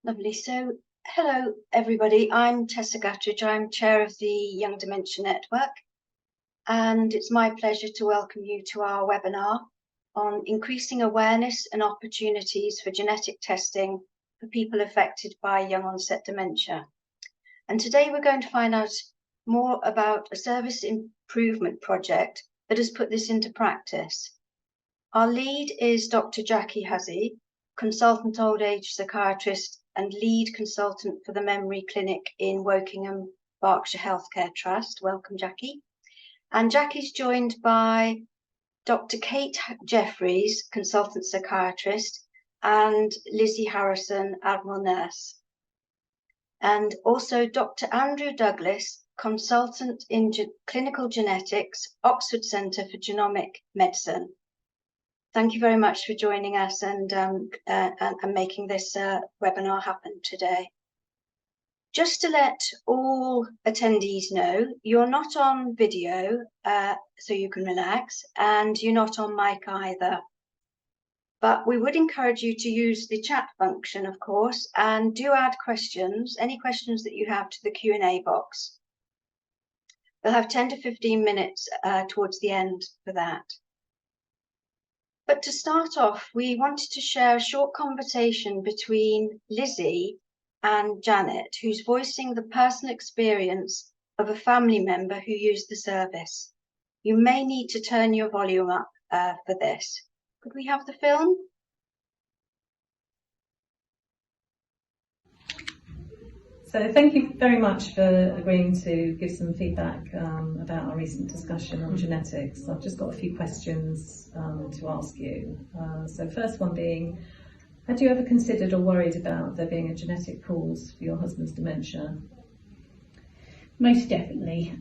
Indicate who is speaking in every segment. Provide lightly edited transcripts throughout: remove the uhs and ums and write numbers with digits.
Speaker 1: Lovely. So, hello everybody. I'm Tessa Guttridge. I'm chair of the Young Dementia Network, and it's my pleasure to welcome you to our webinar on increasing awareness and opportunities for genetic testing for people affected by young onset dementia. And today we're going to find out more about a service improvement project that has put this into practice. Our lead is Dr Jacqui Hussey, consultant old age psychiatrist and lead consultant for the memory clinic in Wokingham, Berkshire Healthcare Trust. Welcome, Jacqui. And Jackie's joined by Dr Kate Jeffries, consultant psychiatrist, and Lizzie Harrison, Admiral Nurse. And also Dr Andrew Douglas, consultant in clinical genetics, Oxford Centre for Genomic Medicine. Thank you very much for joining us and making this webinar happen today. Just to let all attendees know, you're not on video, so you can relax, and you're not on mic either. But we would encourage you to use the chat function, of course, and do add questions, any questions that you have, to the Q&A box. We'll have 10 to 15 minutes towards the end for that. But to start off, we wanted to share a short conversation between Lizzie and Janet, who's voicing the personal experience of a family member who used the service. You may need to turn your volume up for this. Could we have the film?
Speaker 2: So thank you very much for agreeing to give some feedback about our recent discussion on genetics. I've just got a few questions to ask you. So first one being, had you ever considered or worried about there being a genetic cause for your husband's dementia?
Speaker 3: Most definitely,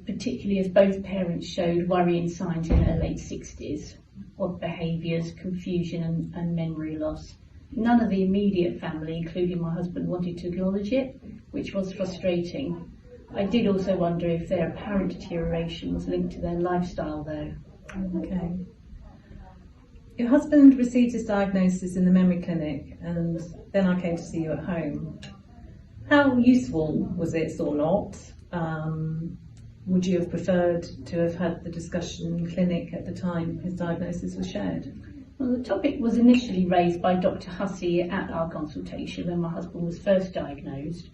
Speaker 3: particularly as both parents showed worrying signs in their late 60s, odd behaviours, confusion and memory loss. None of the immediate family, including my husband, wanted to acknowledge it, which was frustrating. I did also wonder if their apparent deterioration was linked to their lifestyle, though.
Speaker 2: Okay. Your husband received his diagnosis in the memory clinic, and then I came to see you at home. How useful was it or not? Would you have preferred to have had the discussion in clinic at the time his diagnosis was shared?
Speaker 3: Well, the topic was initially raised by Dr Hussey at our consultation when my husband was first diagnosed.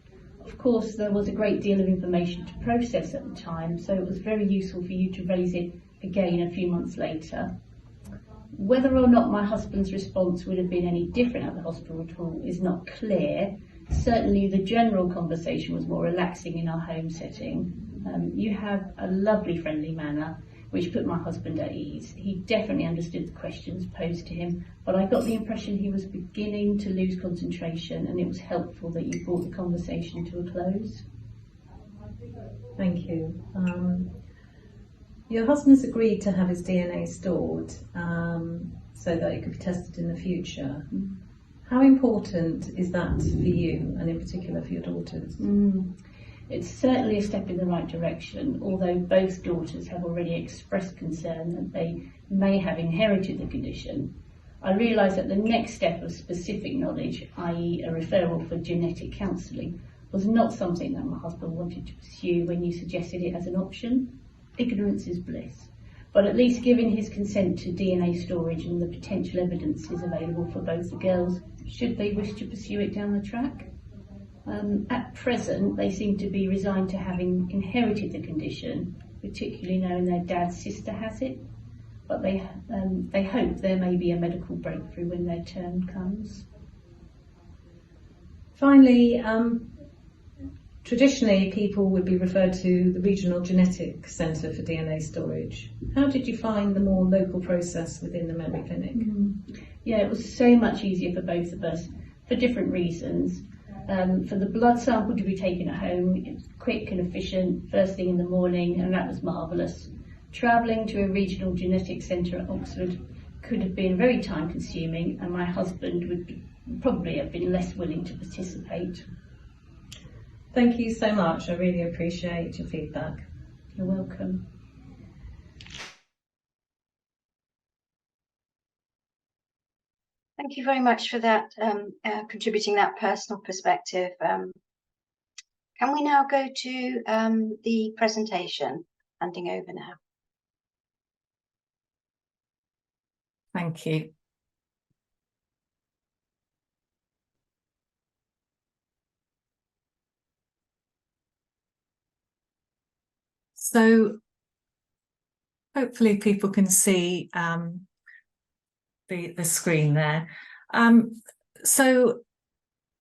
Speaker 3: Of course, there was a great deal of information to process at the time, so it was very useful for you to raise it again a few months later. Whether or not my husband's response would have been any different at the hospital is not clear. Certainly the general conversation was more relaxing in our home setting. You have a lovely friendly manner, which put my husband at ease. He definitely understood the questions posed to him, but I got the impression he was beginning to lose concentration, and it was helpful that you brought the conversation to a close.
Speaker 2: Thank you. Your husband's agreed to have his DNA stored so that it could be tested in the future. How important is that for you, and in particular for your daughters?
Speaker 3: It's certainly a step in the right direction, although both daughters have already expressed concern that they may have inherited the condition. I realise that the next step of specific knowledge, i.e. a referral for genetic counselling, was not something that my husband wanted to pursue when you suggested it as an option. Ignorance is bliss, but at least giving his consent to DNA storage and the potential evidence is available for both the girls, should they wish to pursue it down the track. At present, they seem to be resigned to having inherited the condition, particularly knowing their dad's sister has it, but they hope there may be a medical breakthrough when their turn comes.
Speaker 2: Finally, traditionally people would be referred to the Regional Genetic Centre for DNA storage. How did you find the more local process within the memory clinic?
Speaker 3: Yeah, it was so much easier for both of us, for different reasons. For the blood sample to be taken at home, it was quick and efficient, first thing in the morning, and that was marvellous. Travelling to a regional genetic centre at Oxford could have been very time consuming, and my husband would probably have been less willing to participate.
Speaker 2: Thank you so much. I really appreciate your feedback.
Speaker 3: You're welcome.
Speaker 1: Thank Thank you very much for that, contributing that personal perspective. Can we now go to the presentation? Handing over now.
Speaker 2: Thank you. So hopefully people can see the screen there. So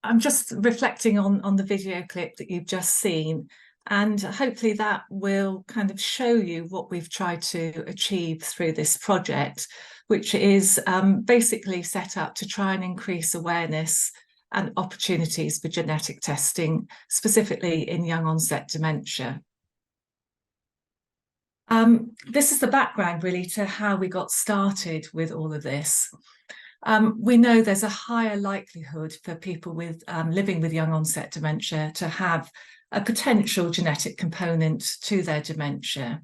Speaker 2: I'm just reflecting on the video clip that you've just seen, and hopefully that will kind of show you what we've tried to achieve through this project, which is basically set up to try and increase awareness and opportunities for genetic testing, specifically in young onset dementia. This is the background really to how we got started with all of this. We know there's a higher likelihood for people with living with young onset dementia to have a potential genetic component to their dementia.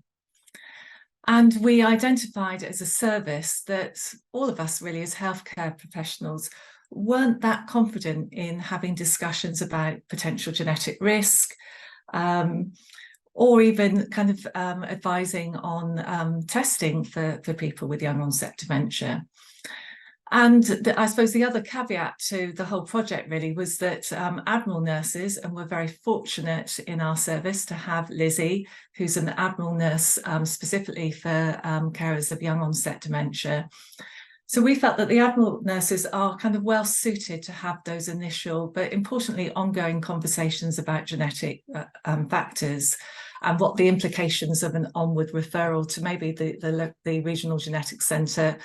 Speaker 2: And we identified as a service that all of us really as healthcare professionals weren't that confident in having discussions about potential genetic risk, or even kind of advising on testing for people with young onset dementia. And I suppose the other caveat to the whole project really was that Admiral Nurses, and we're very fortunate in our service to have Lizzie, who's an Admiral Nurse specifically for carers of young onset dementia. So we felt that the Admiral Nurses are kind of well suited to have those initial, but importantly, ongoing conversations about genetic factors and what the implications of an onward referral to maybe the regional genetics centre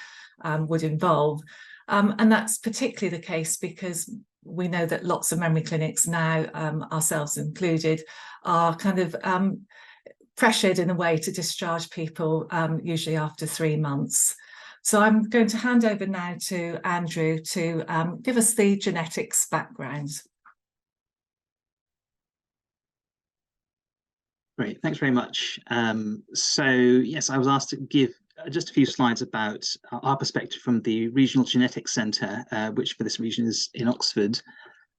Speaker 2: would involve. And that's particularly the case because we know that lots of memory clinics now, ourselves included, are kind of pressured in a way to discharge people usually after 3 months. So I'm going to hand over now to Andrew to give us the genetics background.
Speaker 4: Great, thanks very much. So yes, I was asked to give just a few slides about our perspective from the Regional Genetics Centre, which for this region is in Oxford.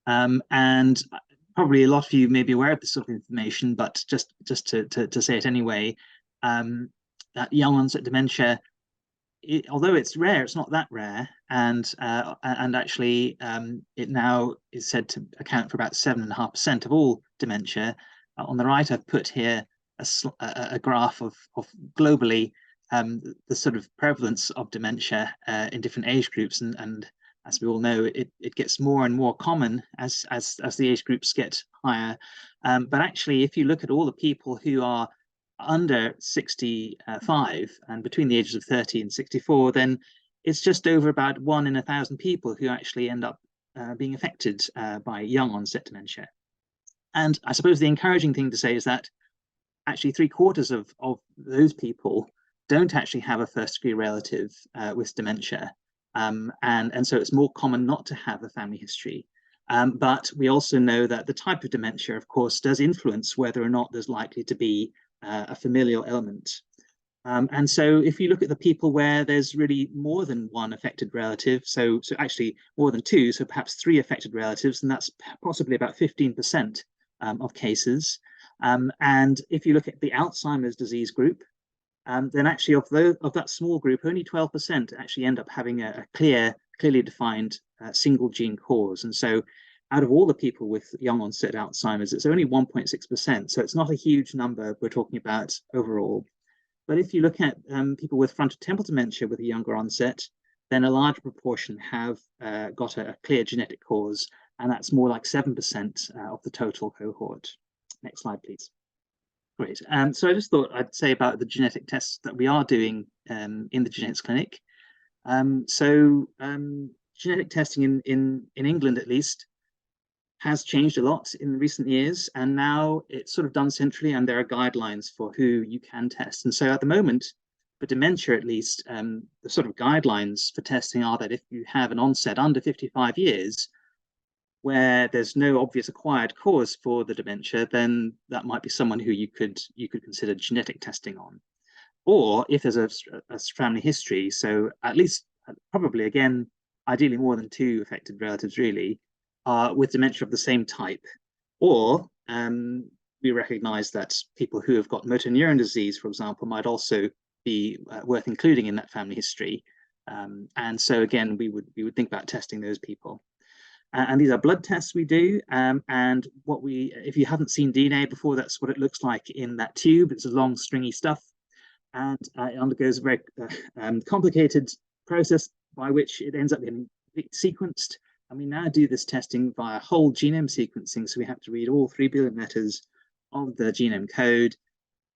Speaker 4: And probably a lot of you may be aware of this sort of information, but just to say it anyway, that young onset dementia, although it's rare, it's not that rare, and actually it now is said to account for about 7.5% of all dementia. On the right, I've put here a graph of globally the sort of prevalence of dementia in different age groups, and as we all know, it gets more and more common as the age groups get higher. But actually, if you look at all the people who are under 65 and between the ages of 30 and 64, then it's just over about 1 in 1,000 people who actually end up being affected by young onset dementia. And I suppose the encouraging thing to say is that actually 3/4 of those people don't actually have a first degree relative with dementia. And so it's more common not to have a family history. But we also know that the type of dementia, of course, does influence whether or not there's likely to be a familial element. And so if you look at the people where there's really more than one affected relative, so actually more than 2, so perhaps 3 affected relatives, then that's possibly about 15% of cases. And if you look at the Alzheimer's disease group, then actually of that small group, only 12% actually end up having a clearly defined single gene cause. And so out of all the people with young onset Alzheimer's, it's only 1.6%. So it's not a huge number we're talking about overall. But if you look at people with frontotemporal dementia with a younger onset, then a larger proportion have got a clear genetic cause, and that's more like 7% of the total cohort. Next slide, please. Great. So I just thought I'd say about the genetic tests that we are doing in the genetics clinic. Genetic testing in England, at least, has changed a lot in recent years, and now it's sort of done centrally, and there are guidelines for who you can test. And so at the moment, for dementia at least, the sort of guidelines for testing are that if you have an onset under 55 years, where there's no obvious acquired cause for the dementia, then that might be someone who you could consider genetic testing on. Or if there's a family history, so at least probably again ideally more than 2 affected relatives really, with dementia of the same type. Or we recognize that people who have got motor neuron disease, for example, might also be worth including in that family history. And so again, we would think about testing those people. And these are blood tests we do. And if you haven't seen DNA before, that's what it looks like in that tube. It's a long stringy stuff. And it undergoes a very complicated process by which it ends up getting sequenced. And we now do this testing via whole genome sequencing. So we have to read all 3 billion letters of the genome code,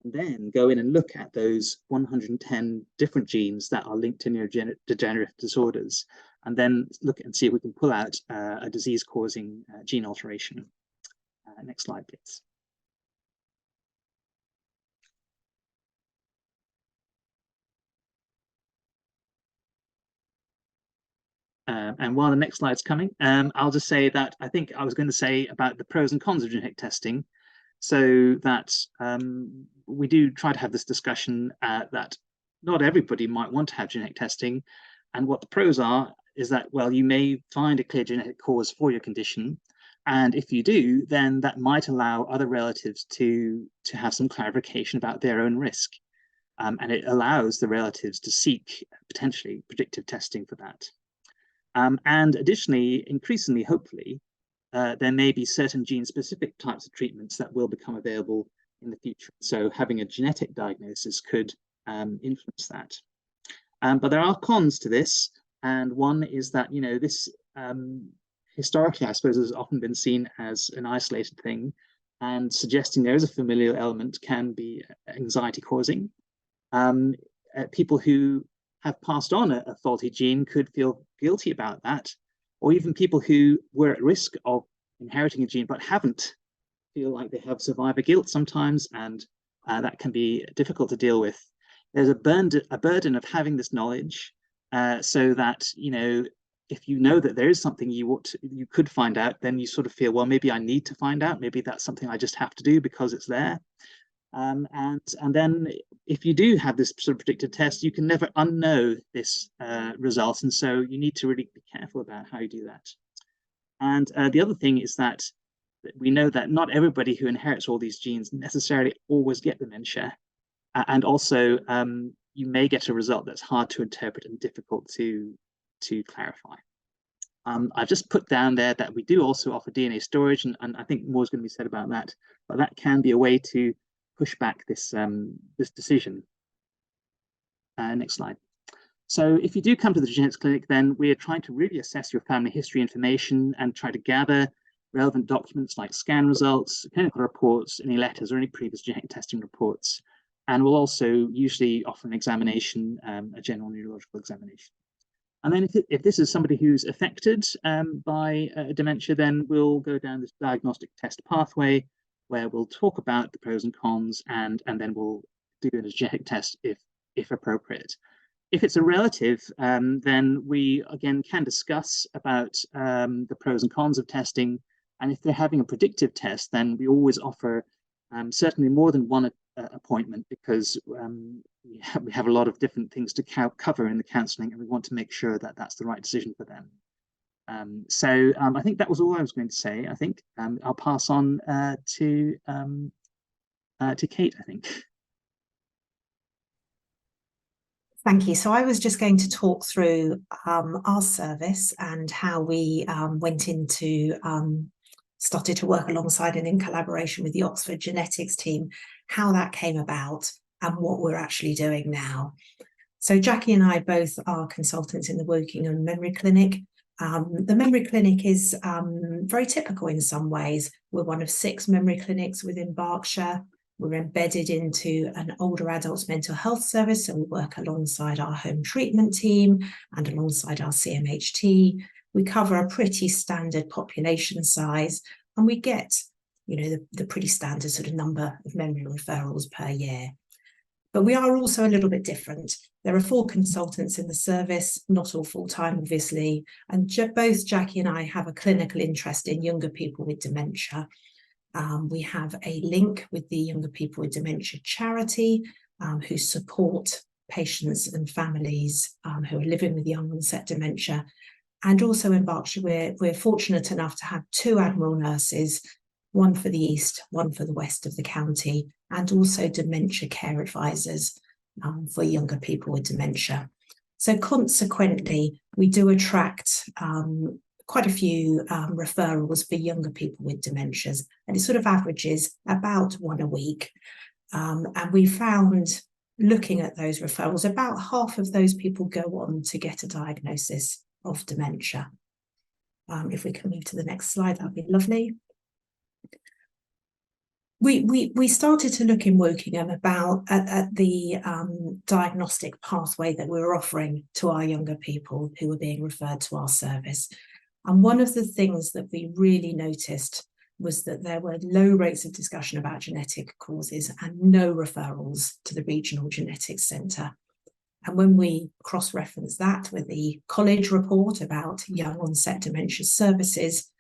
Speaker 4: and then go in and look at those 110 different genes that are linked to neurodegenerative disorders, and then look and see if we can pull out a disease-causing gene alteration. Next slide, please. And while the next slide's coming, I'll just say that I think I was going to say about the pros and cons of genetic testing, so that we do try to have this discussion that not everybody might want to have genetic testing. And what the pros are is that, well, you may find a clear genetic cause for your condition. And if you do, then that might allow other relatives to have some clarification about their own risk. And it allows the relatives to seek potentially predictive testing for that. And additionally, increasingly, hopefully, there may be certain gene-specific types of treatments that will become available in the future. So having a genetic diagnosis could influence that. But there are cons to this. And one is that, this historically, I suppose, has often been seen as an isolated thing, and suggesting there is a familial element can be anxiety-causing. People who have passed on a faulty gene could feel guilty about that, or even people who were at risk of inheriting a gene but haven't feel like they have survivor guilt sometimes, and that can be difficult to deal with. There's a burden of having this knowledge, so that if you know that there is something you could find out, then you sort of feel, well, maybe I need to find out, maybe that's something I just have to do because it's there. And then if you do have this sort of predictive test, you can never unknow this result, and so you need to really be careful about how you do that. And the other thing is that we know that not everybody who inherits all these genes necessarily always get dementia, and also you may get a result that's hard to interpret and difficult to clarify. I've just put down there that we do also offer DNA storage, and I think more is going to be said about that, but that can be a way to push back this decision. Next slide. So if you do come to the genetics clinic, then we're trying to really assess your family history information and try to gather relevant documents like scan results, clinical reports, any letters, or any previous genetic testing reports. And we'll also usually offer an examination, a general neurological examination. And then if this is somebody who's affected by dementia, then we'll go down this diagnostic test pathway, where we'll talk about the pros and cons, and then we'll do a genetic test if appropriate. If it's a relative, then we again can discuss about the pros and cons of testing. And if they're having a predictive test, then we always offer certainly more than one appointment, because we have a lot of different things to cover in the counselling, and we want to make sure that that's the right decision for them. So I think that was all I was going to say. I think I'll pass on to Kate, I think.
Speaker 5: Thank you. So I was just going to talk through our service and how we started to work alongside and in collaboration with the Oxford genetics team, how that came about and what we're actually doing now. So Jacqui and I both are consultants in the Wokingham Memory Clinic. The memory clinic is very typical in some ways. We're one of 6 memory clinics within Berkshire. We're embedded into an older adults mental health service, so we work alongside our home treatment team and alongside our CMHT. We cover a pretty standard population size, and we get, the pretty standard sort of number of memory referrals per year. But we are also a little bit different. There are 4 consultants in the service, not all full-time, obviously, and both Jacqui and I have a clinical interest in younger people with dementia. We have a link with the Younger People with Dementia charity, who support patients and families who are living with young onset dementia. And also in Berkshire, we're fortunate enough to have 2 Admiral Nurses, one for the east, one for the west of the county, and also dementia care advisors for younger people with dementia. So consequently, we do attract quite a few referrals for younger people with dementias, and it sort of averages about 1 a week. And we found, looking at those referrals, about half of those people go on to get a diagnosis of dementia. If we can move to the next slide, that'd be lovely. We started to look in Wokingham at the diagnostic pathway that we were offering to our younger people who were being referred to our service. And one of the things that we really noticed was that there were low rates of discussion about genetic causes and no referrals to the regional genetics centre. And when we cross-reference that with the college report about young onset dementia services,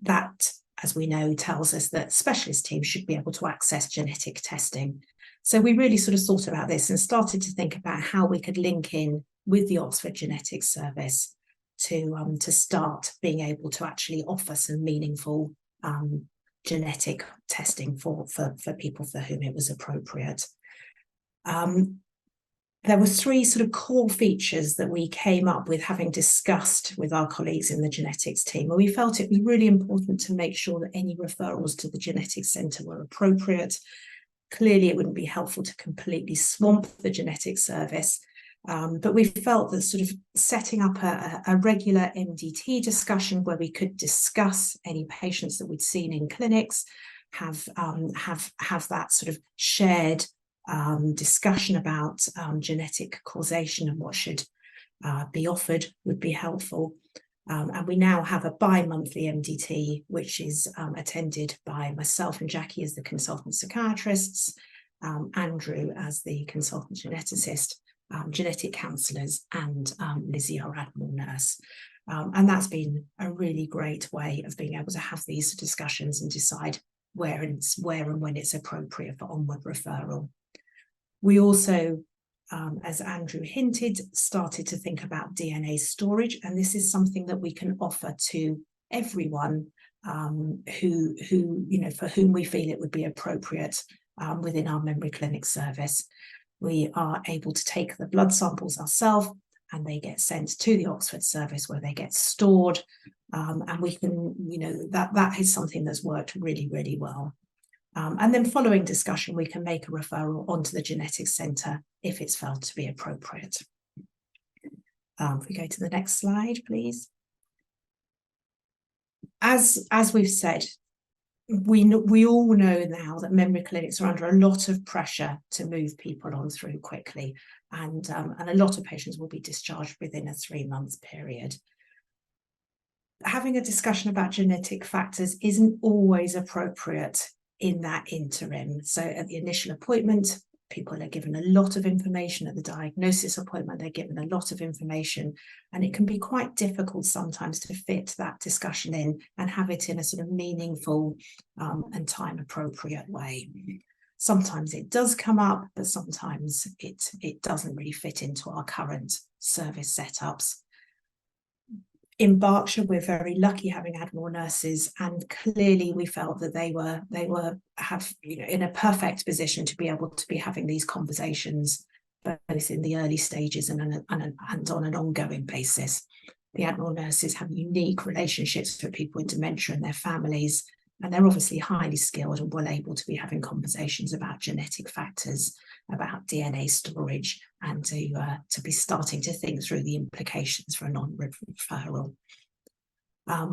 Speaker 5: that, as we know, tells us that specialist teams should be able to access genetic testing. So we really sort of thought about this and started to think about how we could link in with the Oxford Genetics Service to start being able to actually offer some meaningful genetic testing for people for whom it was appropriate. There were 3 sort of core features that we came up with, having discussed with our colleagues in the genetics team, and we felt it was really important to make sure that any referrals to the genetics centre were appropriate. Clearly, it wouldn't be helpful to completely swamp the genetics service, but we felt that sort of setting up a regular MDT discussion where we could discuss any patients that we'd seen in clinics, have that sort of shared discussion about genetic causation and what should be offered would be helpful. And we now have a bi-monthly MDT, which is attended by myself and Jacqui as the consultant psychiatrists, Andrew as the consultant geneticist, genetic counsellors, and Lizzie, our Admiral Nurse. And that's been a really great way of being able to have these discussions and decide where and when it's appropriate for onward referral. We also, as Andrew hinted, started to think about DNA storage, and this is something that we can offer to everyone who for whom we feel it would be appropriate within our memory clinic service. We are able to take the blood samples ourselves, and they get sent to the Oxford service where they get stored, and we can, that is something that's worked really, really well. And then following discussion, we can make a referral onto the genetics centre if it's felt to be appropriate. If we go to the next slide, please. As we've said, we all know now that memory clinics are under a lot of pressure to move people on through quickly, and a lot of patients will be discharged within a 3-month period. Having a discussion about genetic factors isn't always appropriate in that interim. So at the initial appointment, people are given a lot of information. At the diagnosis appointment, they're given a lot of information, and it can be quite difficult sometimes to fit that discussion in and have it in a sort of meaningful and time appropriate way. Sometimes it does come up, but sometimes it doesn't really fit into our current service setups. In Berkshire, we're very lucky having Admiral Nurses, and clearly we felt that they were in a perfect position to be able to be having these conversations both in the early stages and on an ongoing basis. The Admiral Nurses have unique relationships with people with dementia and their families, and they're obviously highly skilled and well able to be having conversations about genetic factors, about DNA storage, and to be starting to think through the implications for a non-referral.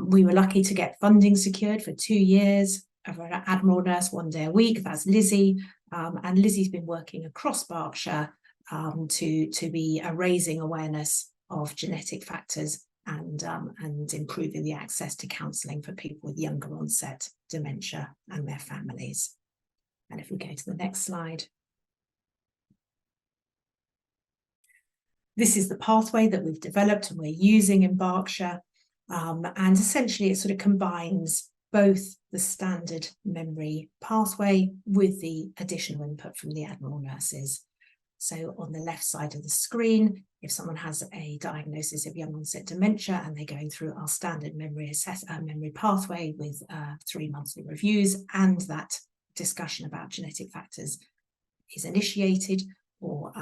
Speaker 5: We were lucky to get funding secured for 2 years of an Admiral Nurse 1 day a week. That's Lizzie, and Lizzie's been working across Berkshire to be raising awareness of genetic factors and improving the access to counselling for people with younger onset dementia and their families. And if we go to the next slide. This is the pathway that we've developed and we're using in Berkshire. And essentially it sort of combines both the standard memory pathway with the additional input from the Admiral Nurses. So on the left side of the screen, if someone has a diagnosis of young onset dementia and they're going through our standard memory pathway with 3 monthly reviews, and that discussion about genetic factors is initiated or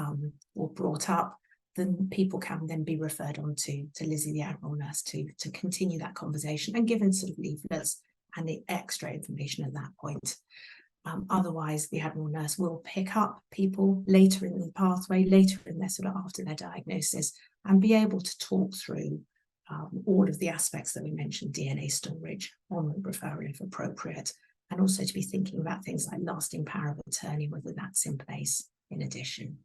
Speaker 5: brought up, then people can then be referred on to Lizzie, the Admiral Nurse, to continue that conversation and given sort of leaflets and the extra information at that point. Otherwise, the Admiral Nurse will pick up people later in the pathway, later in their sort of after their diagnosis, and be able to talk through all of the aspects that we mentioned, DNA storage, onward referral if appropriate, and also to be thinking about things like lasting power of attorney, whether that's in place in addition.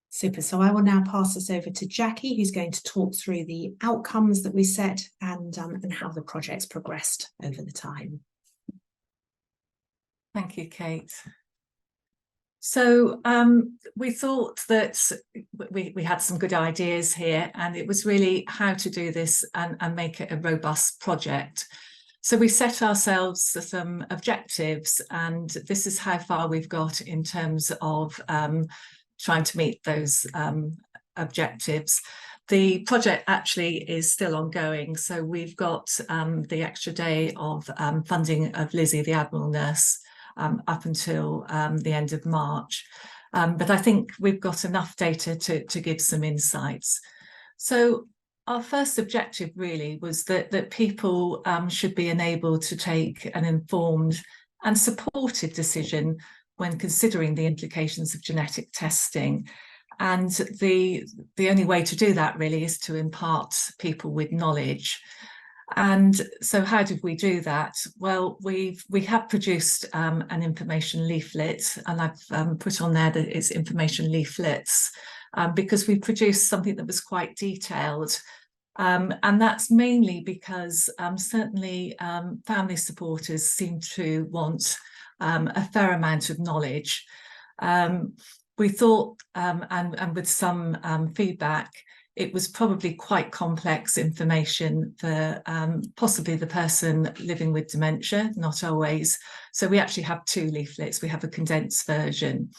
Speaker 5: Super. So I will now pass this over to Jacqui, who's going to talk through the outcomes that we set and how the project's progressed over the time.
Speaker 2: Thank you, Kate. So we thought that we had some good ideas here, and it was really how to do this and make it a robust project. So we set ourselves some objectives, and this is how far we've got in terms of trying to meet those objectives. The project actually is still ongoing, so we've got the extra day of funding of Lizzie, the Admiral Nurse, up until the end of March. But I think we've got enough data to give some insights. So our first objective really was that people should be enabled to take an informed and supported decision when considering the implications of genetic testing. And the only way to do that really is to impart people with knowledge. And so how did we do that? Well, we have produced an information leaflet, and I've put on there that it's information leaflets because we produced something that was quite detailed. And that's mainly because certainly family supporters seem to want a fair amount of knowledge. We thought, and with some feedback, it was probably quite complex information for possibly the person living with dementia, not always. So we actually have 2 leaflets. We have a condensed version.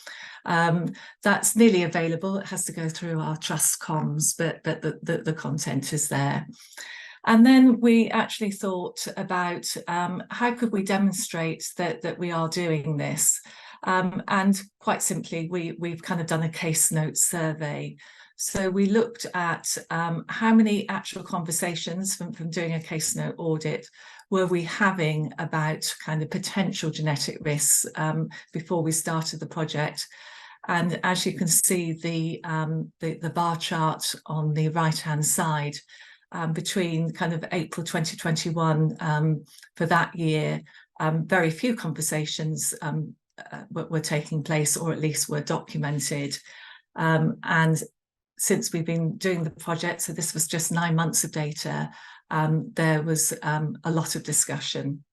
Speaker 2: That's nearly available. It has to go through our trust comms, but the content is there. And then we actually thought about how could we demonstrate that we are doing this? And quite simply, we've kind of done a case note survey. So we looked at how many actual conversations from doing a case note audit were we having about kind of potential genetic risks before we started the project. And as you can see, the bar chart on the right-hand side, between kind of April 2021 for that year, very few conversations were taking place, or at least were documented. And since we've been doing the project, so this was just 9 months of data, there was a lot of discussion.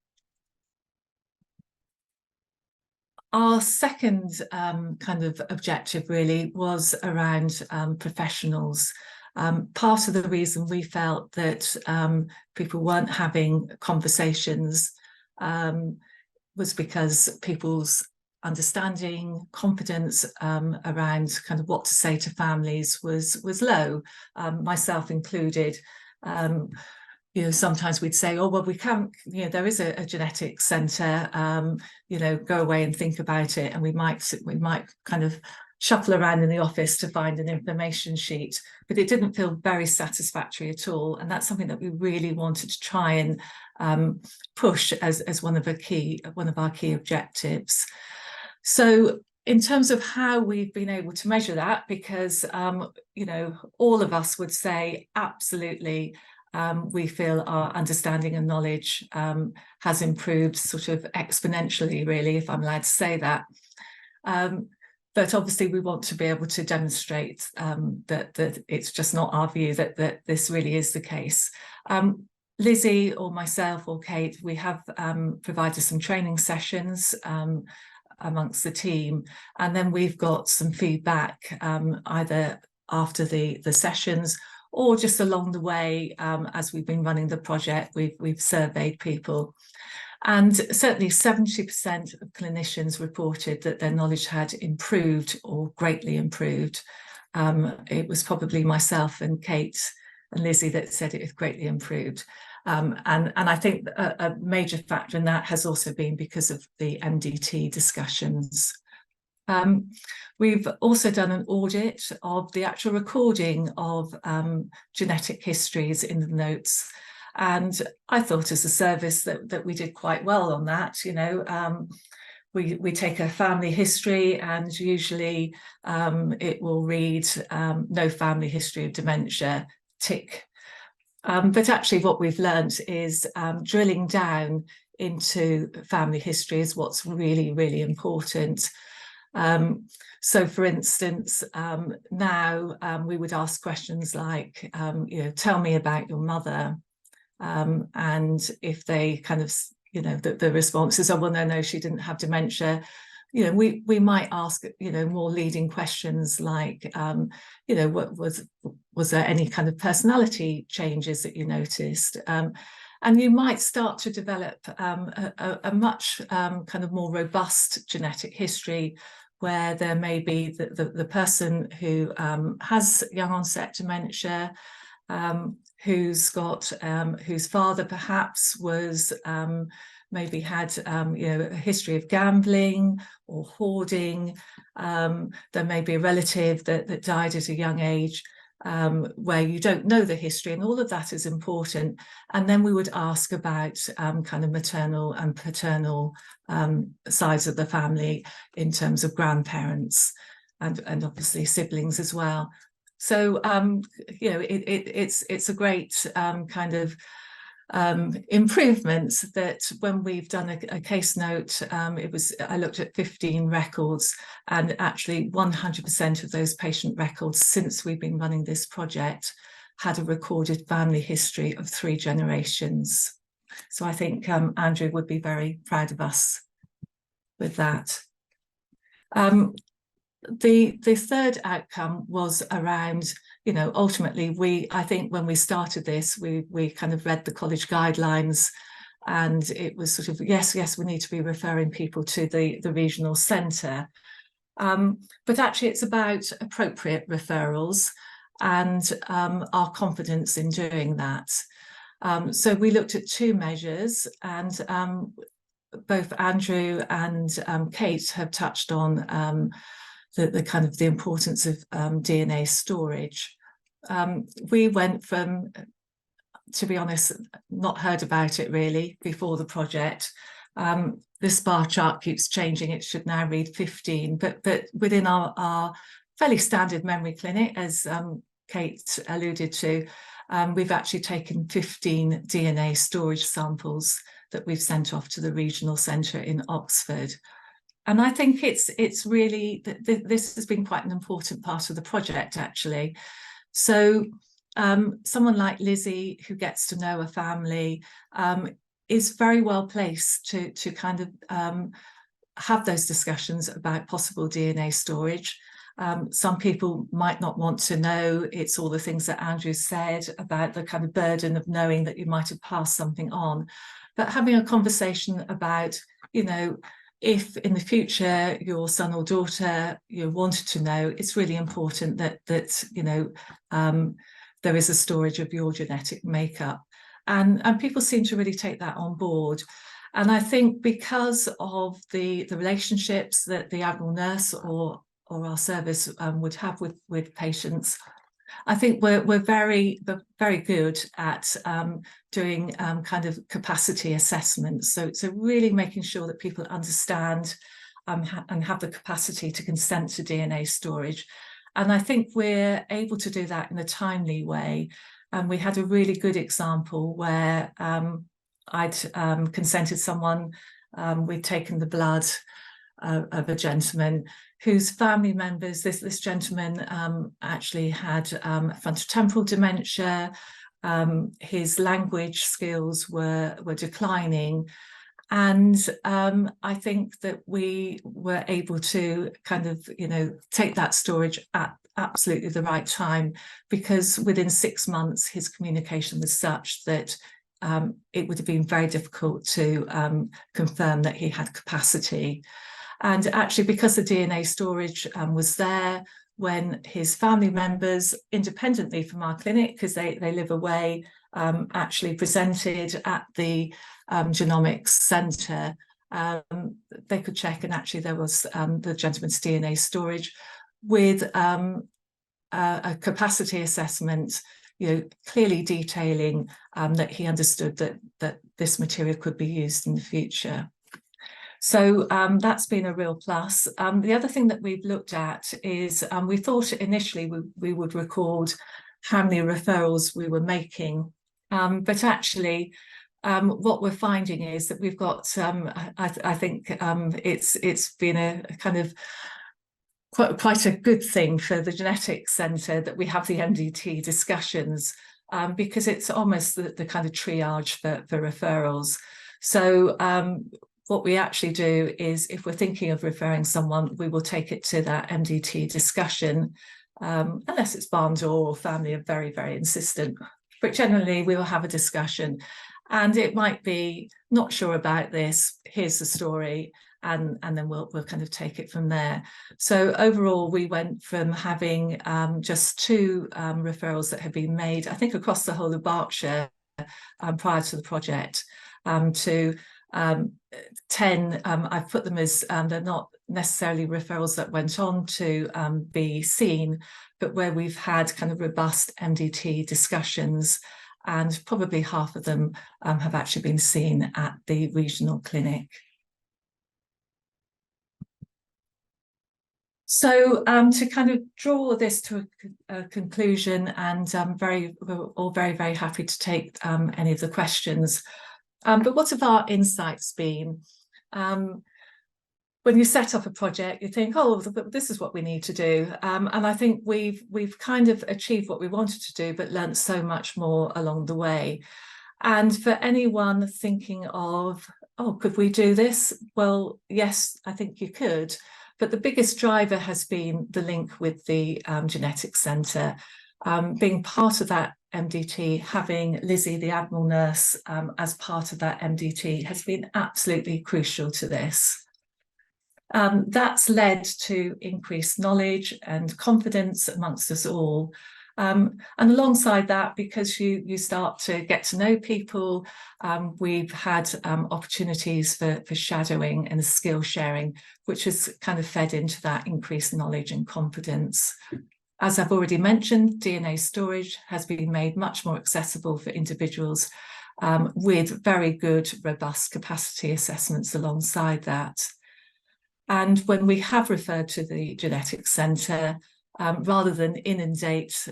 Speaker 2: Our second kind of objective really was around professionals. Part of the reason we felt that people weren't having conversations was because people's understanding, confidence around kind of what to say to families was low, myself included. You know, sometimes we'd say, oh, well, we can't, you know, there is a genetics centre, you know, go away and think about it. And we might kind of shuffle around in the office to find an information sheet, but it didn't feel very satisfactory at all. And that's something that we really wanted to try and push as one of our key objectives. So in terms of how we've been able to measure that, because, you know, all of us would say absolutely, we feel our understanding and knowledge has improved sort of exponentially, really, if I'm allowed to say that. But obviously we want to be able to demonstrate that it's just not our view that this really is the case. Lizzie or myself or Kate, we have provided some training sessions amongst the team, and then we've got some feedback either after the sessions
Speaker 6: or just along the way, as we've been running the project, we've surveyed people. And certainly 70% of clinicians reported that their knowledge had improved or greatly improved. It was probably myself and Kate and Lizzie that said it had greatly improved. And I think a major factor in that has also been because of the MDT discussions. We've also done an audit of the actual recording of genetic histories in the notes. And I thought as a service that we did quite well on that. You know, we take a family history and usually it will read no family history of dementia, tick. But actually what we've learned is drilling down into family history is what's really, really important. So for instance, now we would ask questions like, you know, tell me about your mother. And if they kind of, you know, the responses are, well, no, she didn't have dementia. You know, we might ask, you know, more leading questions like, you know, what was there any kind of personality changes that you noticed? And you might start to develop a much kind of more robust genetic history where there may be the person who has young onset dementia, whose father perhaps was maybe had you know, a history of gambling or hoarding. There may be a relative that died at a young age where you don't know the history, and all of that is important. And then we would ask about kind of maternal and paternal sides of the family in terms of grandparents and obviously siblings as well. So you know, it's a great kind of improvement that when we've done a case note, I looked at 15 records, and actually 100% of those patient records since we've been running this project had a recorded family history of 3 generations. So I think Andrew would be very proud of us with that. The third outcome was around, you know, ultimately I think when we started this, we kind of read the college guidelines, and it was sort of, yes, we need to be referring people to the regional centre. But actually it's about appropriate referrals and our confidence in doing that. So we looked at 2 measures, and both Andrew and Kate have touched on the kind of the importance of DNA storage. We went from, to be honest, not heard about it really before the project. This bar chart keeps changing. It should now read 15, but within our fairly standard memory clinic, as Kate alluded to, we've actually taken 15 DNA storage samples that we've sent off to the regional centre in Oxford. And I think it's really, this has been quite an important part of the project, actually. So someone like Lizzie, who gets to know a family, is very well placed to kind of have those discussions about possible DNA storage. Some people might not want to know. It's all the things that Andrew said about the kind of burden of knowing that you might have passed something on. But having a conversation about, you know, if in the future your son or daughter wanted to know, it's really important that you know, there is a storage of your genetic makeup, and people seem to really take that on board. And I think because of the relationships that the Admiral Nurse or our service would have with patients, I think we're very good at doing kind of capacity assessments. So really making sure that people understand and have the capacity to consent to DNA storage. And I think we're able to do that in a timely way. And we had a really good example where I'd consented someone, we'd taken the blood of a gentleman whose family members, this gentleman actually had frontotemporal dementia. His language skills were declining. And I think that we were able to kind of, you know, take that storage at absolutely the right time, because within 6 months his communication was such that it would have been very difficult to confirm that he had capacity. And actually, because the DNA storage was there, when his family members, independently from our clinic, because they live away, actually presented at the genomics centre, they could check, and actually there was the gentleman's DNA storage with a capacity assessment, clearly detailing that he understood that this material could be used in the future. So that's been a real plus. The other thing that we've looked at is we thought initially we would record how many referrals we were making, but actually what we're finding is that we've got, I think it's been a kind of quite a good thing for the genetics centre that we have the MDT discussions, because it's almost the kind of triage for referrals. So what we actually do is, if we're thinking of referring someone, we will take it to that MDT discussion, unless it's barn door or family are very, very insistent. But generally, we will have a discussion. And it might be, not sure about this, here's the story, and then we'll kind of take it from there. So overall, we went from having just 2 referrals that had been made, I think across the whole of Berkshire prior to the project, to 10. I've put them as they're not necessarily referrals that went on to be seen, but where we've had kind of robust MDT discussions, and probably half of them have actually been seen at the regional clinic. So to kind of draw this to a conclusion, and we're all very, very happy to take any of the questions. But what have our insights been? When you set up a project, you think, oh, this is what we need to do. And I think we've kind of achieved what we wanted to do, but learnt so much more along the way. And for anyone thinking of, oh, could we do this? Well, yes, I think you could. But the biggest driver has been the link with the genetics centre. Being part of that MDT, having Lizzie, the Admiral Nurse, as part of that MDT has been absolutely crucial to this. That's led to increased knowledge and confidence amongst us all. And alongside that, because you start to get to know people, we've had opportunities for shadowing and skill sharing, which has kind of fed into that increased knowledge and confidence. As I've already mentioned, DNA storage has been made much more accessible for individuals with very good, robust capacity assessments alongside that. And when we have referred to the genetics centre, rather than inundate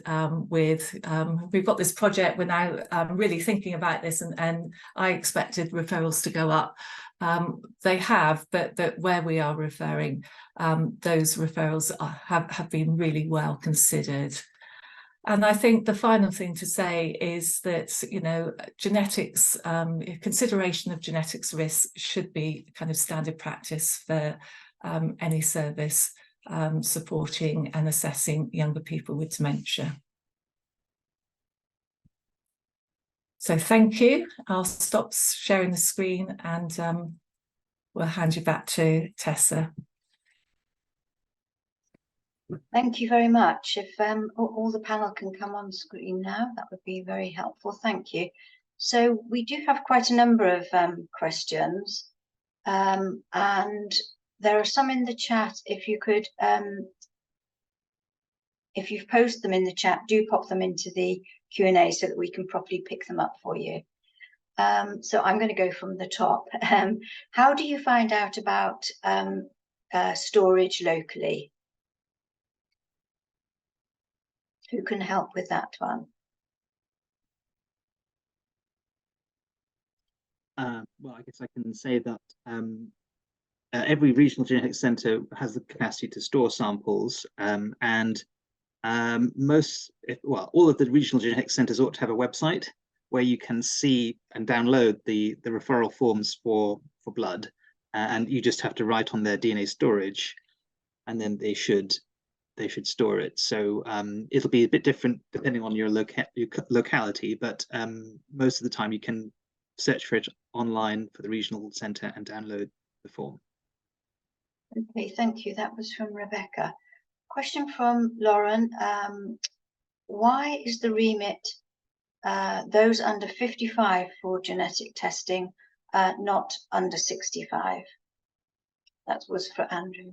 Speaker 6: with, we've got this project, we're now really thinking about this, and I expected referrals to go up. They have, but where we are referring, those referrals have been really well considered. And I think the final thing to say is that, genetics, consideration of genetics risks should be kind of standard practice for any service supporting and assessing younger people with dementia. So thank you. I'll stop sharing the screen, and we'll hand you back to Tessa.
Speaker 1: Thank you very much. If all the panel can come on screen now, that would be very helpful. Thank you. So we do have quite a number of questions, and there are some in the chat. If you could, if you've posted them in the chat, do pop them into the Q&A so that we can properly pick them up for you. So I'm going to go from the top. How do you find out about storage locally? Who can help with that one?
Speaker 4: Well, I guess I can say that every regional genetics centre has the capacity to store samples, and all of the regional genetics centres ought to have a website where you can see and download the referral forms for blood, and you just have to write on their DNA storage, and then they should they should store it. So it'll be a bit different depending on your locality, but most of the time you can search for it online for the regional centre and download the form.
Speaker 1: Okay, thank you. That was from Rebecca. Question from Lauren. Why is the remit those under 55 for genetic testing, not under 65? That was for Andrew.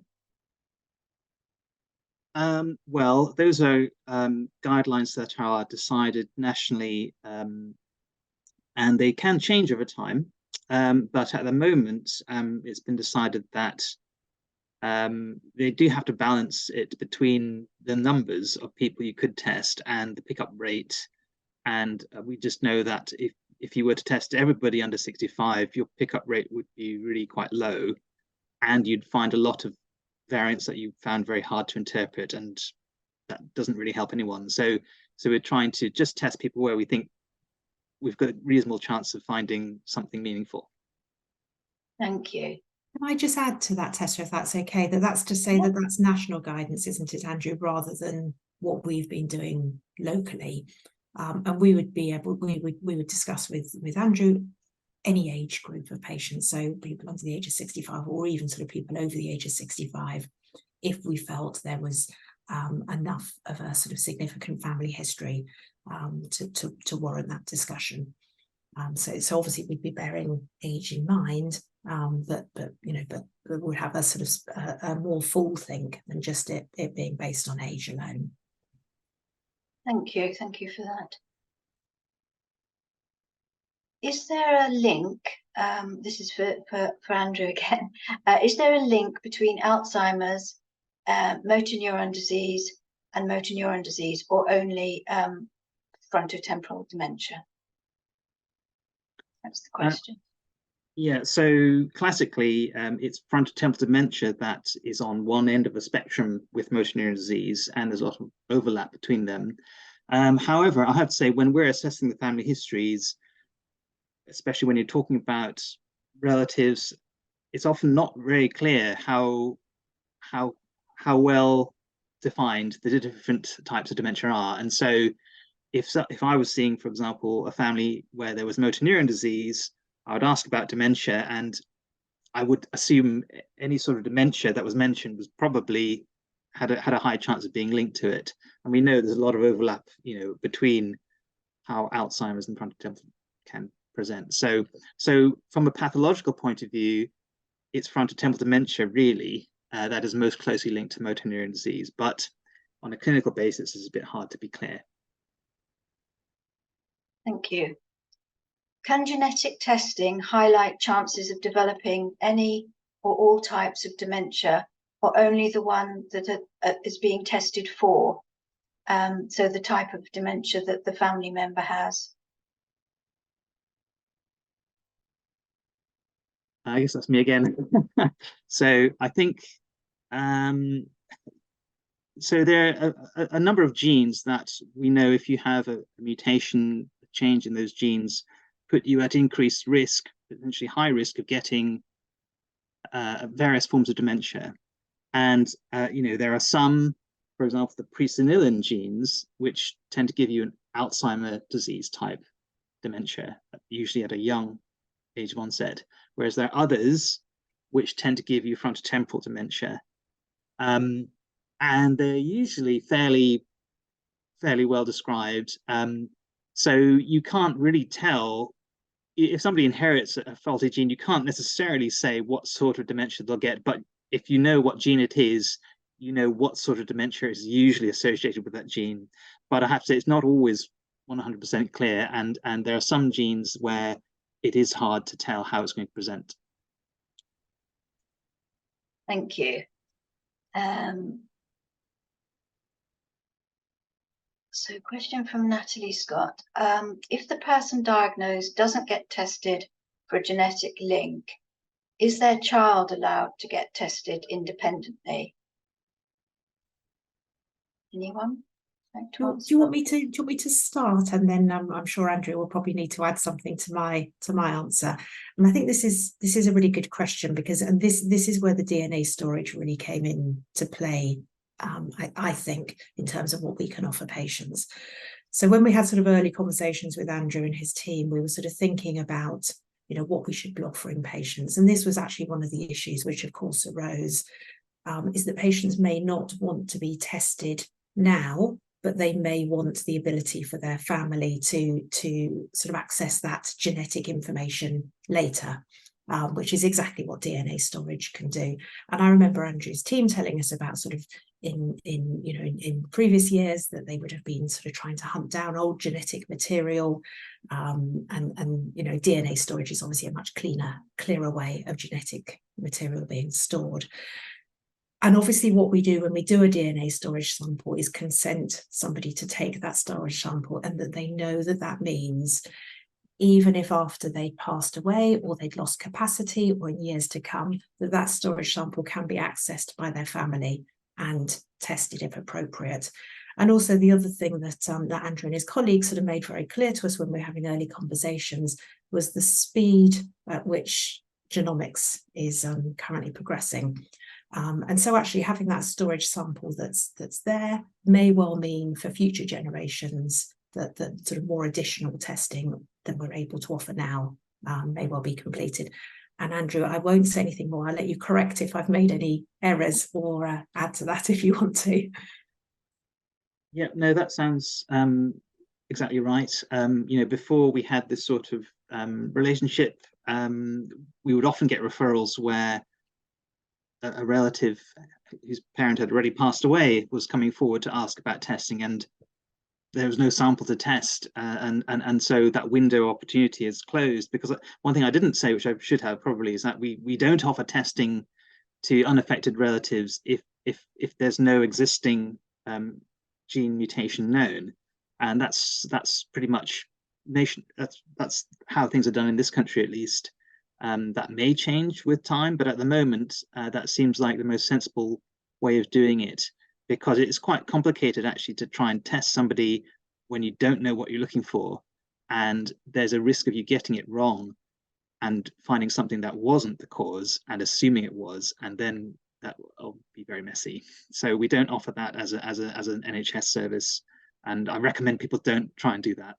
Speaker 4: Well, those are guidelines that are decided nationally, and they can change over time. But at the moment, it's been decided that they do have to balance it between the numbers of people you could test and the pickup rate. And we just know that if you were to test everybody under 65, your pickup rate would be really quite low, and you'd find a lot of variants that you found very hard to interpret, and that doesn't really help anyone. So we're trying to just test people where we think we've got a reasonable chance of finding something meaningful.
Speaker 1: Thank you.
Speaker 5: Can I just add to that, Tessa, if that's okay, that's to say that that's national guidance, isn't it, Andrew, rather than what we've been doing locally. And we would discuss with Andrew any age group of patients, so people under the age of 65, or even sort of people over the age of 65, if we felt there was enough of a sort of significant family history to warrant that discussion. So obviously we'd be bearing age in mind, but we'd have a sort of a more full think than just it being based on age alone.
Speaker 1: Thank you for that. Is there a link, this is for Andrew again, is there a link between Alzheimer's, motor neuron disease and motor neuron disease, or only frontotemporal dementia? That's the question.
Speaker 4: Yeah, so classically, it's frontotemporal dementia that is on one end of a spectrum with motor neuron disease, and there's a lot of overlap between them. However, I have to say, when we're assessing the family histories, especially when you're talking about relatives, it's often not very clear how well defined the different types of dementia are. And so if I was seeing, for example, a family where there was motor neuron disease, I would ask about dementia, and I would assume any sort of dementia that was mentioned was probably had a high chance of being linked to it. And we know there's a lot of overlap, between how Alzheimer's and frontotemporal can present. So from a pathological point of view, it's frontotemporal dementia really that is most closely linked to motor neuron disease, but on a clinical basis, it's a bit hard to be clear.
Speaker 1: Thank you. Can genetic testing highlight chances of developing any or all types of dementia, or only the one that is being tested for? So the type of dementia that the family member has.
Speaker 4: I guess that's me again. So I think, so there are a number of genes that we know if you have a mutation, a change in those genes, put you at increased risk, potentially high risk of getting various forms of dementia. And, there are some, for example, the presenilin genes, which tend to give you an Alzheimer's disease type dementia, usually at a young age of onset, whereas there are others which tend to give you frontotemporal dementia. And they're usually fairly well described. So you can't really tell if somebody inherits a faulty gene. You can't necessarily say what sort of dementia they'll get, but if you know what gene it is, you know what sort of dementia is usually associated with that gene. But I have to say, it's not always 100% clear, and there are some genes where it is hard to tell how it's going to present.
Speaker 1: Thank you. So question from Natalie Scott. If the person diagnosed doesn't get tested for a genetic link, is their child allowed to get tested independently? Anyone?
Speaker 5: Do you want me to start, and then I'm sure Andrew will probably need to add something to my answer. And I think this is a really good question, because this is where the DNA storage really came into play I think, in terms of what we can offer patients. So when we had sort of early conversations with Andrew and his team, we were sort of thinking about, you know, what we should be offering patients. And this was actually one of the issues which, of course, arose, is that patients may not want to be tested now, but they may want the ability for their family to sort of access that genetic information later, which is exactly what DNA storage can do. And I remember Andrew's team telling us about sort of in previous years that they would have been sort of trying to hunt down old genetic material, and you know, DNA storage is obviously a much clearer way of genetic material being stored. And obviously what we do when we do a DNA storage sample is consent somebody to take that storage sample, and that they know that that means even if after they passed away or they'd lost capacity or in years to come, that that storage sample can be accessed by their family and tested if appropriate. And also the other thing that Andrew and his colleagues sort of made very clear to us when we were having early conversations was the speed at which genomics is currently progressing. And so actually having that storage sample that's there may well mean for future generations that sort of more additional testing than we're able to offer now may well be completed. And Andrew, I won't say anything more. I'll let you correct if I've made any errors, or add to that if you want to.
Speaker 4: Yeah, no, that sounds exactly right. You know, before we had this sort of relationship, we would often get referrals where a relative whose parent had already passed away was coming forward to ask about testing, and there was no sample to test, and so that window of opportunity is closed. Because one thing I didn't say, which I should have probably, is that we don't offer testing to unaffected relatives if there's no existing gene mutation known, and that's pretty much that's how things are done in this country, at least. That may change with time, but at the moment that seems like the most sensible way of doing it, because it's quite complicated actually to try and test somebody when you don't know what you're looking for, and there's a risk of you getting it wrong and finding something that wasn't the cause and assuming it was, and then that will be very messy. So we don't offer that as an NHS service, and I recommend people don't try and do that.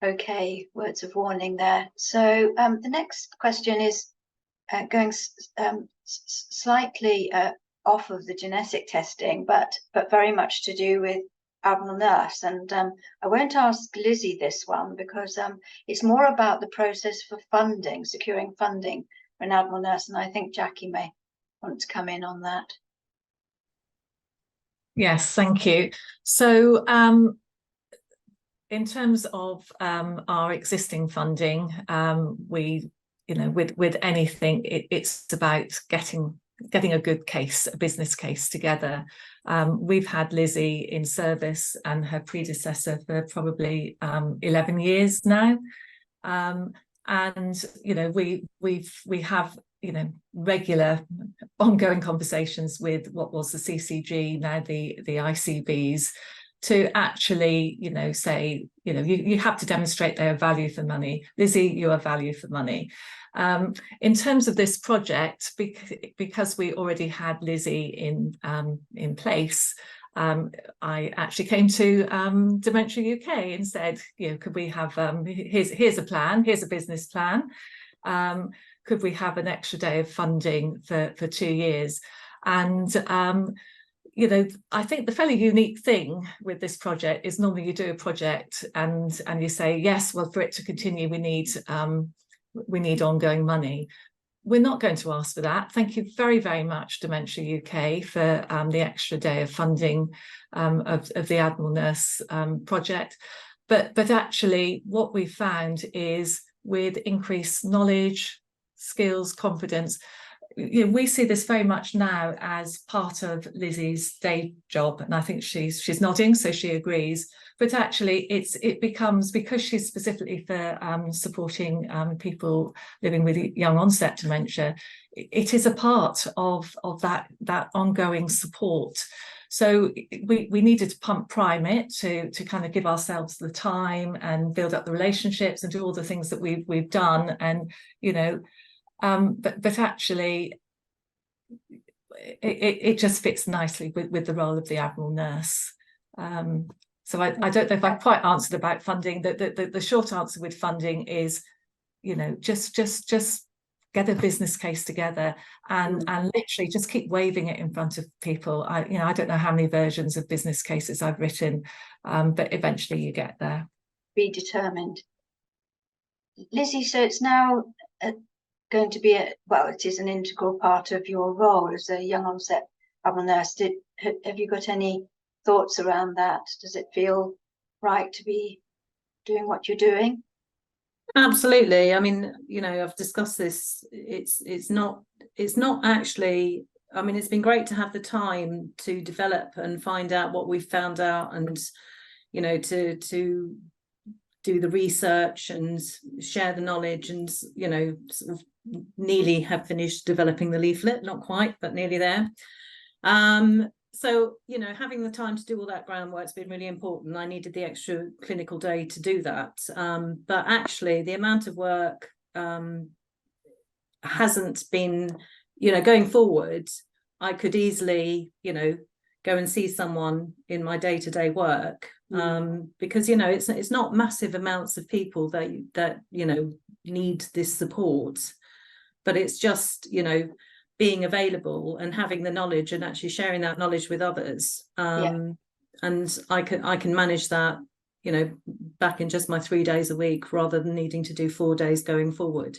Speaker 1: Okay, words of warning there. So the next question is going slightly off of the genetic testing, but very much to do with Admiral Nurse. And I won't ask Lizzie this one because it's more about the process for funding, securing funding for an Admiral Nurse. And I think Jacqui may want to come in on that.
Speaker 6: Yes, thank you. So in terms of our existing funding, we, you know, with anything, it's about getting a good case, a business case together. We've had Lizzie in service and her predecessor for probably 11 years now, and you know, we have, you know, regular ongoing conversations with what was the CCG, now the ICBs, to actually, you know, say, you know, you have to demonstrate they are value for money. Lizzie, you are value for money. In terms of this project, because we already had Lizzie in place, I actually came to Dementia UK and said, you know, could we have, here's a plan, here's a business plan. Could we have an extra day of funding for 2 years? And you know, I think the fairly unique thing with this project is normally you do a project and you say, yes, well, for it to continue, we need ongoing money. We're not going to ask for that. Thank you very, very much, Dementia UK, for the extra day of funding of the Admiral Nurse project. But actually, what we found is with increased knowledge, skills, confidence, you know, we see this very much now as part of Lizzie's day job, and I think she's nodding, so she agrees. But actually, it becomes, because she's specifically for supporting people living with young onset dementia, it is a part of that ongoing support. So we needed to prime it to kind of give ourselves the time and build up the relationships and do all the things that we've done, and you know. But actually, it just fits nicely with the role of the Admiral Nurse. So I don't know if I quite answered about funding. The short answer with funding is, you know, just get a business case together and literally just keep waving it in front of people. I don't know how many versions of business cases I've written, but eventually you get there.
Speaker 1: Be determined. Lizzie, so it's now going to be it is an integral part of your role as a young onset Admiral Nurse. Have you got any thoughts around that? Does it feel right to be doing what you're doing?
Speaker 7: Absolutely. I mean, you know, I've discussed this. It's not actually. I mean, it's been great to have the time to develop and find out what we've found out, and you know, to do the research and share the knowledge, and you know, sort of nearly have finished developing the leaflet. Not quite, but nearly there. So, you know, having the time to do all that groundwork's been really important. I needed the extra clinical day to do that. But actually, the amount of work hasn't been, you know, going forward, I could easily, you know, go and see someone in my day-to-day work, because, you know, it's not massive amounts of people that, you know, need this support, but it's just, you know, being available and having the knowledge and actually sharing that knowledge with others. And I can manage that, you know, back in just my 3 days a week rather than needing to do 4 days going forward.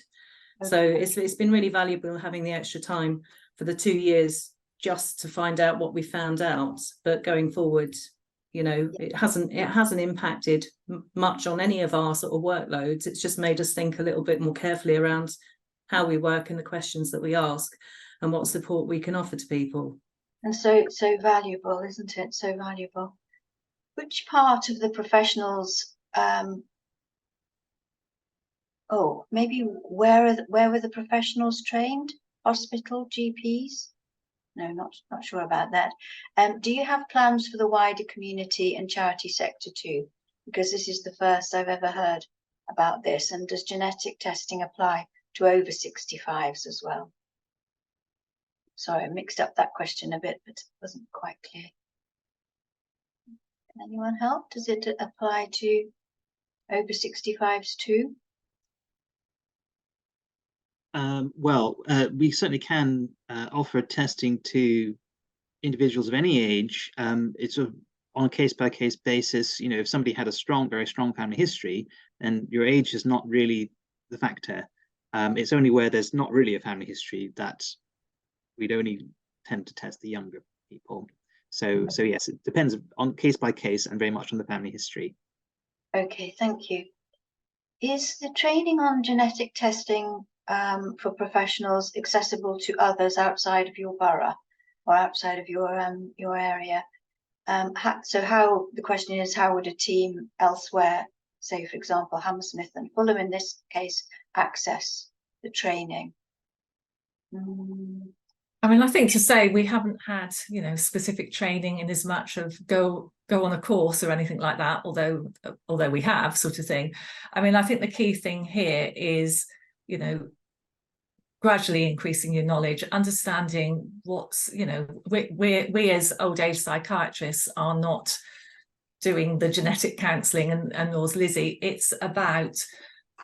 Speaker 7: Okay. So it's been really valuable having the extra time for the 2 years just to find out what we found out. But going forward, you know, it hasn't impacted much on any of our sort of workloads. It's just made us think a little bit more carefully around how we work and the questions that we ask and what support we can offer to people.
Speaker 1: And so valuable, isn't it? So valuable. Which part of the professionals, maybe where were the professionals trained? Hospital, GPs? No, not sure about that. Do you have plans for the wider community and charity sector too? Because this is the first I've ever heard about this. And does genetic testing apply to over 65s as well? Sorry, I mixed up that question a bit, but it wasn't quite clear. Can anyone help? Does it apply to over 65s too?
Speaker 4: We certainly can offer testing to individuals of any age. It's on a case-by-case basis. You know, if somebody had a very strong family history, then your age is not really the factor. It's only where there's not really a family history that we'd only tend to test the younger people. So yes, it depends on case by case and very much on the family history.
Speaker 1: Okay, thank you. Is the training on genetic testing for professionals accessible to others outside of your borough or outside of your area? The question is, how would a team elsewhere, say for example Hammersmith and Fulham in this case, access the training?
Speaker 6: I mean, I think to say we haven't had, you know, specific training in as much of go on a course or anything like that, although we have, sort of thing. I mean, I think the key thing here is, you know, gradually increasing your knowledge, understanding what's, you know, we as old age psychiatrists are not doing the genetic counselling, and nor's Lizzie. It's about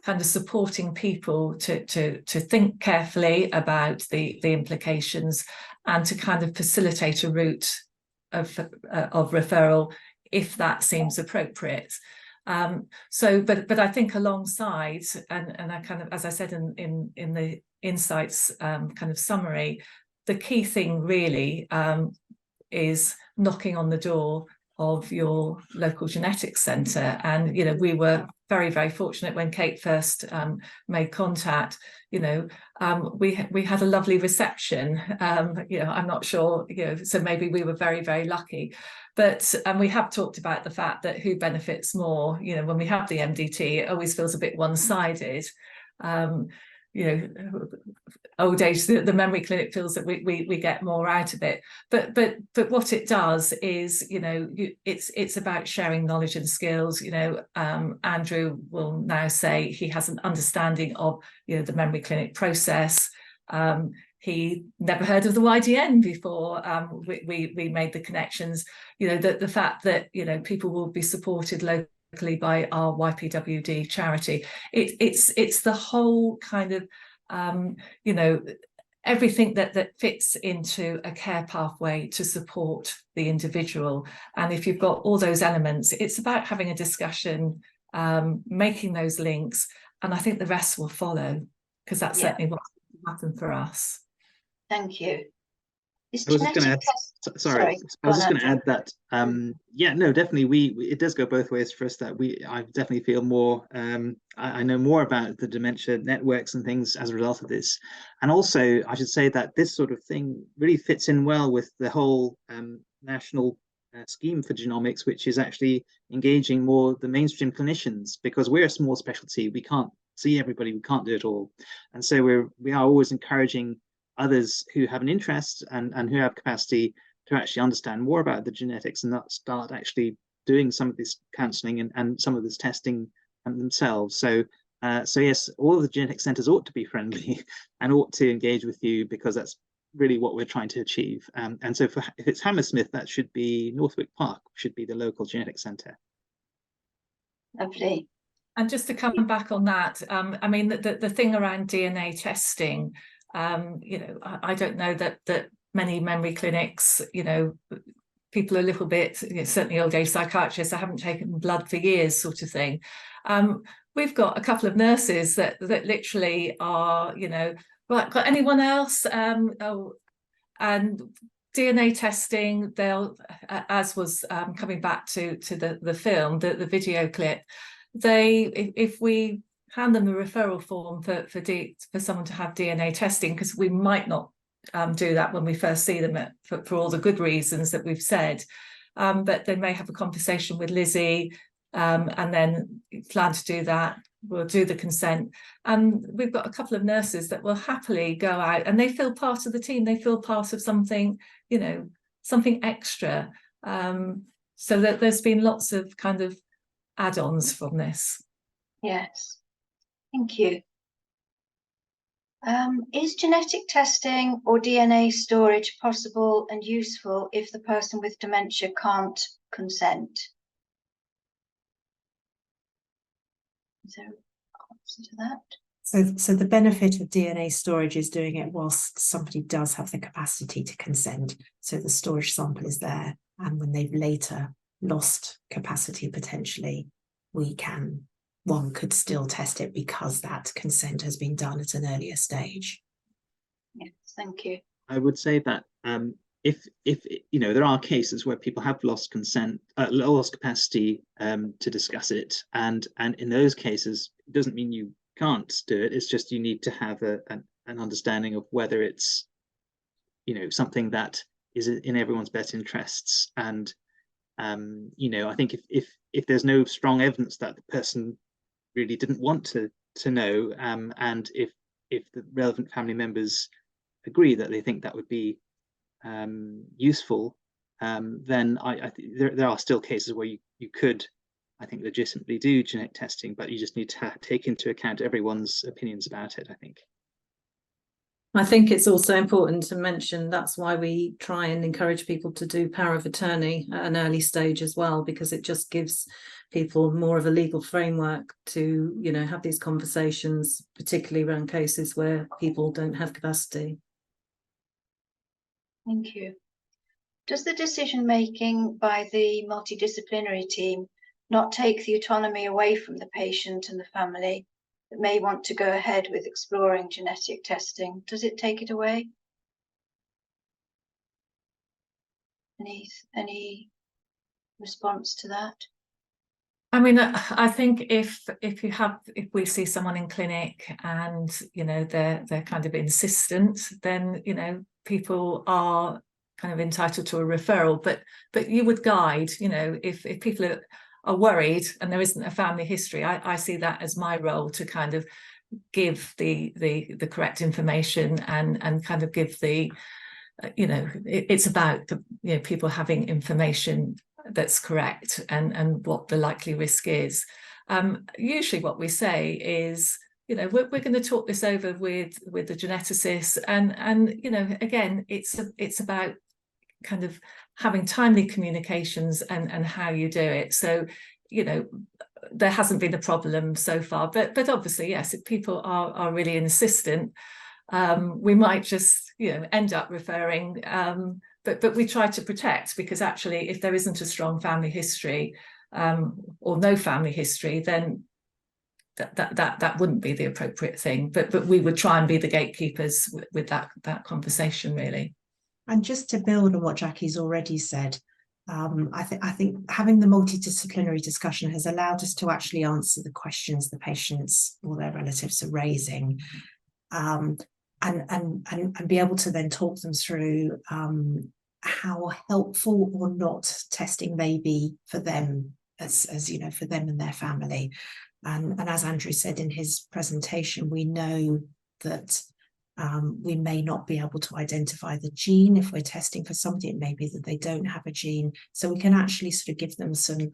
Speaker 6: kind of supporting people to think carefully about the implications and to kind of facilitate a route of referral if that seems appropriate. But I think alongside, and I kind of, as I said in the insights kind of summary, the key thing really is knocking on the door of your local genetics centre. And, you know, we were very, very fortunate when Kate first made contact. You know, we had a lovely reception. You know, I'm not sure, you know, so maybe we were very, very lucky. But we have talked about the fact that who benefits more. You know, when we have the MDT, it always feels a bit one-sided. You know, old age, the memory clinic feels that we get more out of it. But what it does is, you know, it's about sharing knowledge and skills. You know, Andrew will now say he has an understanding of, you know, the memory clinic process. he never heard of the YDN before we made the connections. The fact that people will be supported locally by our YPWD charity. It's the whole kind of everything that fits into a care pathway to support the individual. And if you've got all those elements, it's about having a discussion, making those links, and I think the rest will follow, because that's certainly what happened for us.
Speaker 1: Thank you.
Speaker 4: I was just going to add, sorry, I was just going to add that, yeah, no, definitely, it does go both ways for us. That I definitely feel more, I know more about the dementia networks and things as a result of this, and also I should say that this sort of thing really fits in well with the whole national scheme for genomics, which is actually engaging more the mainstream clinicians, because we're a small specialty. We can't see everybody, we can't do it all, and so we are always encouraging others who have an interest and who have capacity to actually understand more about the genetics and not start actually doing some of this counselling and some of this testing themselves. So yes, all of the genetic centres ought to be friendly and ought to engage with you, because that's really what we're trying to achieve. And so if it's Hammersmith, that should be Northwick Park, should be the local genetic centre.
Speaker 1: Lovely.
Speaker 6: And just to come back on that, I mean, the thing around DNA testing, I don't know that many memory clinics, people are a little bit, certainly old age psychiatrists, I haven't taken blood for years sort of thing. We've got a couple of nurses that literally are, right, got anyone else? And DNA testing, they'll, as was coming back to the film, the video clip, if we hand them the referral form for someone to have DNA testing, because we might not do that when we first see them for all the good reasons that we've said, but they may have a conversation with Lizzie, and then plan to do that. We'll do the consent, and we've got a couple of nurses that will happily go out, and they feel part of the team. They feel part of something, something extra. So that there's been lots of kind of add-ons from this.
Speaker 1: Yes. Thank you. Is genetic testing or DNA storage possible and useful if the person with dementia can't consent? Is there an answer to that?
Speaker 5: So the benefit of DNA storage is doing it whilst somebody does have the capacity to consent. So the storage sample is there, and when they've later lost capacity, potentially, one could still test it because that consent has been done at an earlier stage.
Speaker 1: Yes, thank you.
Speaker 4: I would say that if there are cases where people have lost consent, lost capacity to discuss it, and in those cases, it doesn't mean you can't do it. It's just you need to have an understanding of whether it's something that is in everyone's best interests. And I think if there's no strong evidence that the person really didn't want to know, and if the relevant family members agree that they think that would be useful, then I think there are still cases where you could, I think, legitimately do genetic testing, but you just need to take into account everyone's opinions about it, I think.
Speaker 7: I think it's also important to mention that's why we try and encourage people to do power of attorney at an early stage as well, because it just gives people more of a legal framework to, have these conversations, particularly around cases where people don't have capacity.
Speaker 1: Thank you. Does the decision making by the multidisciplinary team not take the autonomy away from the patient and the family that may want to go ahead with exploring genetic testing? Does it take it away? Any response to that?
Speaker 6: I mean, I think if we see someone in clinic and they're kind of insistent, then people are kind of entitled to a referral. But you would guide, if people are worried and there isn't a family history, I see that as my role to kind of give the correct information and kind of give the it's about people having information that's correct and what the likely risk is. Usually what we say is, you know, we're going to talk this over with the geneticists, and you know, again, it's about kind of having timely communications and how you do it. So, you know, there hasn't been a problem so far, but obviously, yes, if people are really insistent, we might just, you know, end up referring, but we try to protect, because actually if there isn't a strong family history or no family history, then that wouldn't be the appropriate thing, but we would try and be the gatekeepers with that conversation, really.
Speaker 5: And just to build on what Jacqui's already said, I think having the multidisciplinary discussion has allowed us to actually answer the questions the patients or their relatives are raising, and be able to then talk them through how helpful or not testing may be for them, as you know, for them and their family. And as Andrew said in his presentation, we know that we may not be able to identify the gene if we're testing for somebody. It may be that they don't have a gene, so we can actually sort of give them some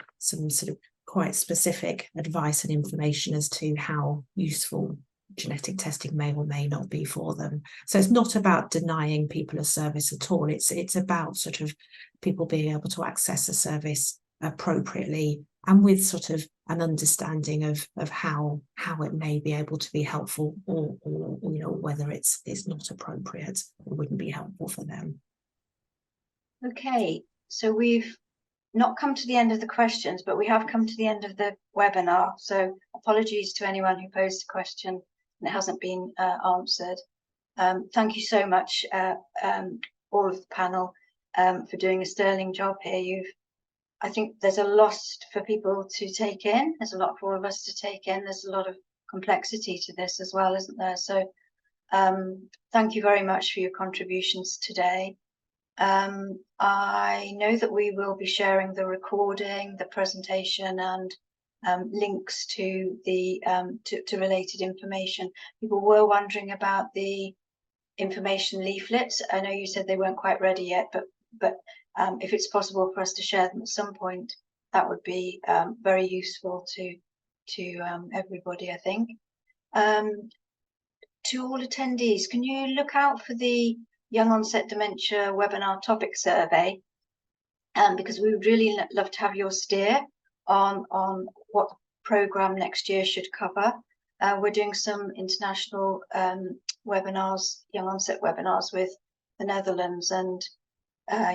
Speaker 5: sort of quite specific advice and information as to how useful genetic testing may or may not be for them. So it's not about denying people a service at all. It's about sort of people being able to access a service appropriately and with sort of an understanding of how it may be able to be helpful, or you know, whether it's not appropriate or wouldn't be helpful for them.
Speaker 1: Okay, so we've not come to the end of the questions, but we have come to the end of the webinar. So apologies to anyone who posed a question and it hasn't been answered. Thank you so much, all of the panel, for doing a sterling job here. I think there's a lot for people to take in. There's a lot for all of us to take in. There's a lot of complexity to this as well, isn't there? So thank you very much for your contributions today. I know that we will be sharing the recording, the presentation, and links to the to related information. People were wondering about the information leaflets. I know you said they weren't quite ready yet, but if it's possible for us to share them at some point, that would be very useful to everybody, I think. To all attendees, can you look out for the Young Onset Dementia webinar topic survey? Because we would really love to have your steer on what the programme next year should cover. We're doing some international webinars, young onset webinars with the Netherlands and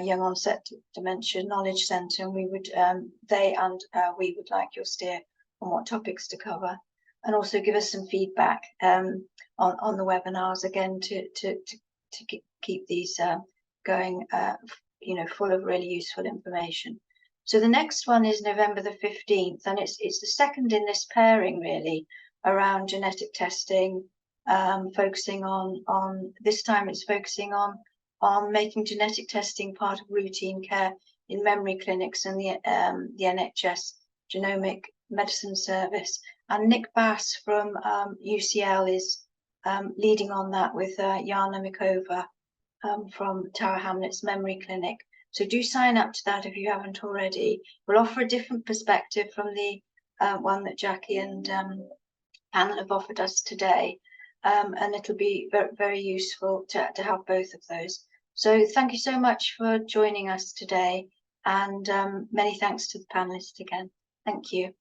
Speaker 1: Young Onset Dementia Knowledge Centre, and we would we would like your steer on what topics to cover, and also give us some feedback on the webinars, again, to keep these going, you know, full of really useful information. So the next one is November the 15th, and it's the second in this pairing, really, around genetic testing, focusing on this time it's focusing on making genetic testing part of routine care in memory clinics and the NHS Genomic Medicine Service. And Nick Bass from UCL is leading on that with Jana Mikova from Tower Hamlets Memory Clinic. So do sign up to that if you haven't already. We'll offer a different perspective from the one that Jacqui and panel have offered us today. And it'll be very, very useful to have both of those. So thank you so much for joining us today, and many thanks to the panelists again. Thank you.